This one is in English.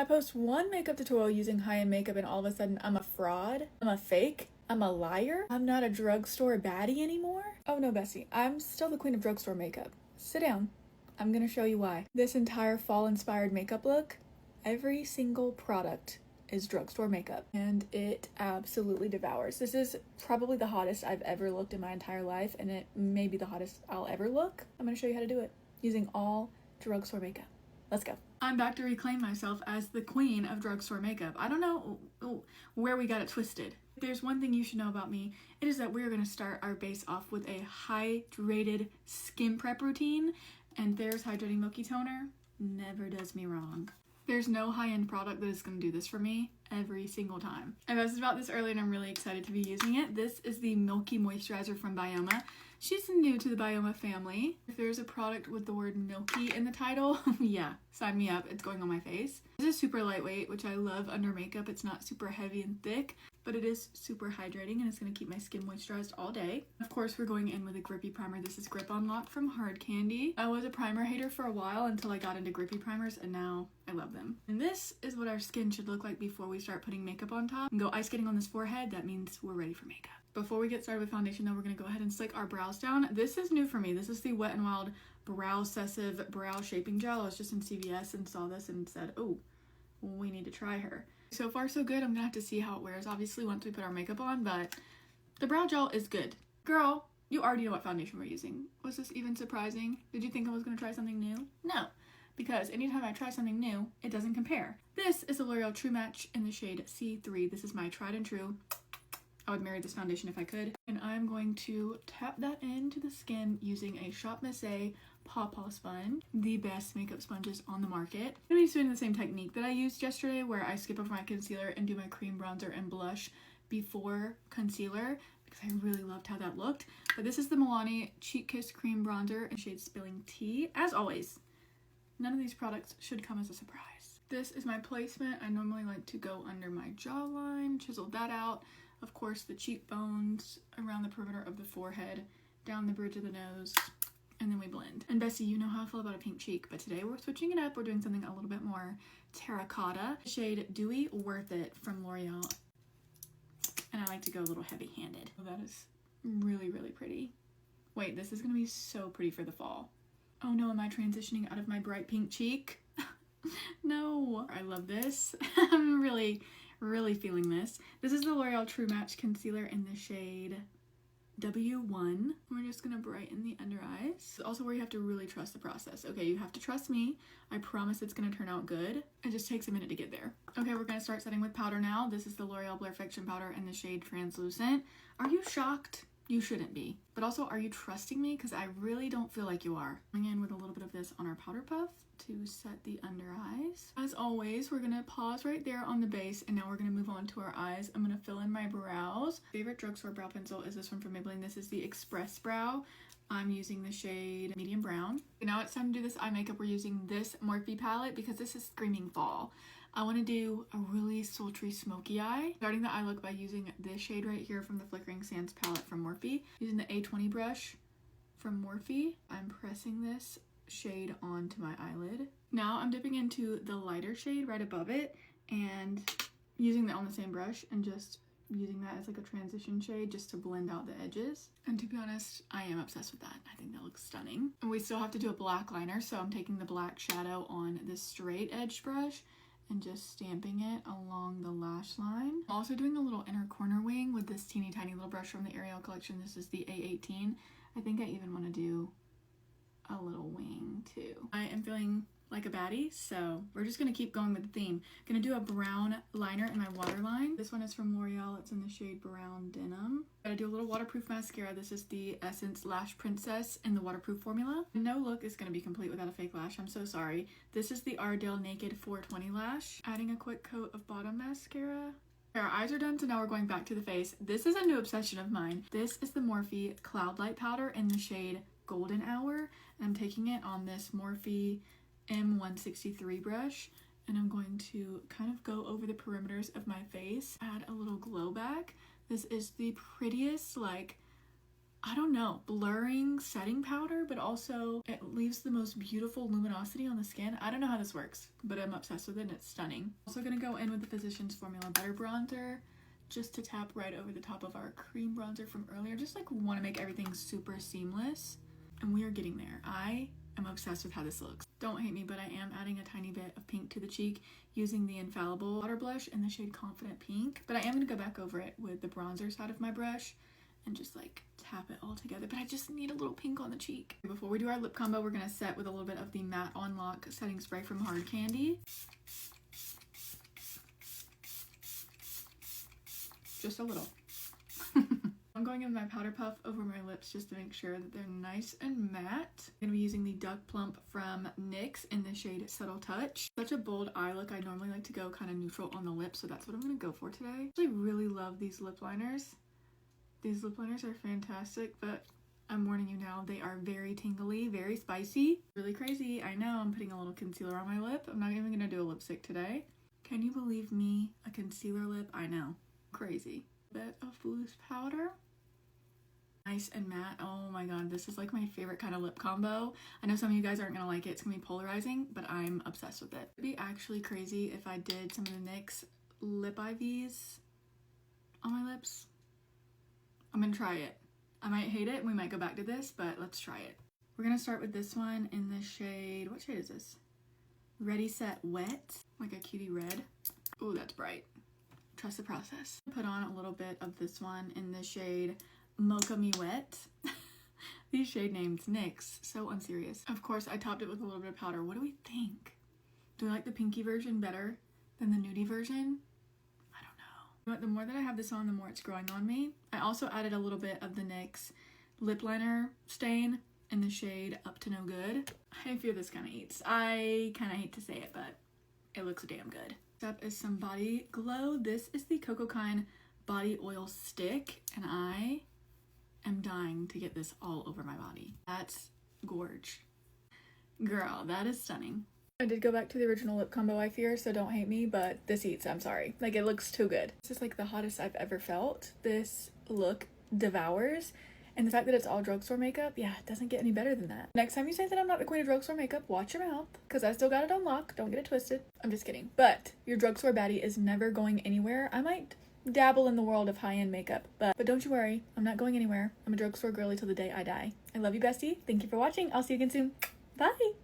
I post one makeup tutorial using high-end makeup and all of a sudden I'm a fraud, I'm a fake, I'm a liar, I'm not a drugstore baddie anymore? Oh no, Bessie, I'm still the queen of drugstore makeup. Sit down. I'm gonna show you why. This entire fall-inspired makeup look, every single product is drugstore makeup and it absolutely devours. This is probably the hottest I've ever looked in my entire life, and it may be the hottest I'll ever look. I'm gonna show you how to do it using all drugstore makeup. Let's go. I'm back to reclaim myself as the queen of drugstore makeup. I don't know where we got it twisted. If there's one thing you should know about me, it is that we're gonna start our base off with a hydrated skin prep routine, and Thayer's Hydrating Milky Toner never does me wrong. There's no high-end product that is going to do this for me every single time. I posted about this earlier and I'm really excited to be using it. This is the Milky Moisturizer from Bioma. She's new to the Bioma family. If there's a product with the word milky in the title, yeah, sign me up. It's going on my face. This is super lightweight, which I love under makeup. It's not super heavy and thick, but it is super hydrating and it's going to keep my skin moisturized all day. Of course, we're going in with a grippy primer. This is Grip On Lock from Hard Candy. I was a primer hater for a while until I got into grippy primers, and now I love them. And this is what our skin should look like before we start putting makeup on top. And go ice skating on this forehead. That means we're ready for makeup. Before we get started with foundation though, we're going to go ahead and slick our brows down. This is new for me. This is the Wet n Wild Brow Obsessive Brow Shaping Gel. I was just in CVS and saw this and said, oh, we need to try her. So far so good. I'm gonna have to see how it wears obviously once we put our makeup on, but the brow gel is good. Girl, you already know what foundation we're using. Was this even surprising? Did you think I was gonna try something new? No, because anytime I try something new, it doesn't compare. This is the L'Oreal True Match in the shade C3. This is my tried and true. I would marry this foundation if I could. And I'm going to tap that into the skin using a Shop Miss A Paw Paw sponge, the best makeup sponges on the market. I'm going to be doing the same technique that I used yesterday, where I skip over my concealer and do my cream bronzer and blush before concealer, because I really loved how that looked. But this is the Milani Cheek Kiss Cream Bronzer in shade Spilling Tea. As always, none of these products should come as a surprise. This is my placement. I normally like to go under my jawline, chisel that out. Of course, the cheekbones, around the perimeter of the forehead, down the bridge of the nose, and then we blend. And Bessie, you know how I feel about a pink cheek, but today we're switching it up. We're doing something a little bit more terracotta. Shade Dewy Worth It from L'Oreal. And I like to go a little heavy-handed. Oh, that is really, really pretty. Wait, this is gonna be so pretty for the fall. Oh no, am I transitioning out of my bright pink cheek? No, I love this. I'm really feeling this. This is the L'Oreal True Match Concealer in the shade W1. We're just gonna brighten the under eyes. Also where you have to really trust the process. Okay, you have to trust me. I promise it's gonna turn out good. It just takes a minute to get there. Okay, we're gonna start setting with powder now. This is the L'Oreal Blur Fiction Powder in the shade Translucent. Are you shocked? You shouldn't be. But also, are you trusting me? Because I really don't feel like you are. Going in with a little bit of this on our powder puff to set the under eyes. As always, we're gonna pause right there on the base, and now we're gonna move on to our eyes. I'm gonna fill in my brows. Favorite drugstore brow pencil is this one from Maybelline. This is the Express Brow. I'm using the shade Medium Brown. Now it's time to do this eye makeup. We're using this Morphe palette because this is screaming fall. I want to do a really sultry smoky eye. Starting the eye look by using this shade right here from the Flickering Sands palette from Morphe. Using the A20 brush from Morphe, I'm pressing this shade onto my eyelid. Now I'm dipping into the lighter shade right above it and using that on the same brush and just using that as like a transition shade just to blend out the edges. And to be honest, I am obsessed with that. I think that looks stunning. And we still have to do a black liner, so I'm taking the black shadow on this straight edged brush and just stamping it along the lash line. I'm also doing a little inner corner wing with this teeny tiny little brush from the Ariel collection. This is the A18. I think I even want to do a little wing too. I am feeling like a baddie, so we're just gonna keep going with the theme. Gonna do a brown liner in my waterline. This one is from L'Oreal. It's in the shade Brown Denim. Gotta do a little waterproof mascara. This is the Essence Lash Princess in the waterproof formula. No look is gonna be complete without a fake lash. I'm so sorry. This is the Ardell Naked 420 lash. Adding a quick coat of bottom mascara. Our eyes are done, so now we're going back to the face. This is a new obsession of mine. This is the Morphe Cloud Light Powder in the shade Golden Hour. And I'm taking it on this Morphe M163 brush, and I'm going to kind of go over the perimeters of my face, add a little glow back. This is the prettiest like I don't know, blurring setting powder, but also it leaves the most beautiful luminosity on the skin. I don't know how this works, but I'm obsessed with it and it's stunning. Also gonna go in with the Physicians Formula Butter Bronzer just to tap right over the top of our cream bronzer from earlier. Just like want to make everything super seamless, and we are getting there. I am obsessed with how this looks. Don't hate me, but I am adding a tiny bit of pink to the cheek using the Infallible Water Blush in the shade Confident Pink, but I am gonna go back over it with the bronzer side of my brush and just like tap it all together, but I just need a little pink on the cheek. Before we do our lip combo, we're gonna set with a little bit of the Matte On Lock setting spray from Hard Candy. Just a little. I'm going in my powder puff over my lips just to make sure that they're nice and matte. I'm gonna be using the Duck Plump from NYX in the shade Subtle Touch. Such a bold eye look. I normally like to go kind of neutral on the lips, so that's what I'm gonna go for today. I actually really love these lip liners. These lip liners are fantastic, but I'm warning you now, they are very tingly, very spicy. Really crazy. I know I'm putting a little concealer on my lip. I'm not even gonna do a lipstick today. Can you believe me? A concealer lip? I know. Crazy. Bit of loose powder. Nice and matte. Oh my god, this is like my favorite kind of lip combo. I know some of you guys aren't gonna like it. It's gonna be polarizing, but I'm obsessed with it. It'd be actually crazy if I did some of the NYX lip IVs on my lips. I'm gonna try it. I might hate it and we might go back to this, but let's try it. We're gonna start with this one in the shade, what shade is this? Ready, Set, Wet. Like a cutie red. Oh, that's bright. Trust the process. Put on a little bit of this one in the shade Mocha Me Wet. These shade names, NYX, so unserious. Of course, I topped it with a little bit of powder. What do we think? Do we like the pinky version better than the nudie version? But the more that I have this on, the more it's growing on me. I also added a little bit of the NYX lip liner stain in the shade Up to No Good. I fear this kind of eats. I kind of hate to say it, but it looks damn good. Next up is some body glow. This is the Coco Kind body oil stick, and I am dying to get this all over my body. That's gorge. Girl, that is stunning. I did go back to the original lip combo, I fear, so don't hate me, but this eats, I'm sorry. Like, it looks too good. This is like the hottest I've ever felt. This look devours, and the fact that it's all drugstore makeup, yeah, it doesn't get any better than that. Next time you say that I'm not the queen of drugstore makeup, watch your mouth, because I still got it on lock. Don't get it twisted. I'm just kidding. But your drugstore baddie is never going anywhere. I might dabble in the world of high-end makeup, but don't you worry, I'm not going anywhere. I'm a drugstore girly till the day I die. I love you, bestie. Thank you for watching. I'll see you again soon. Bye!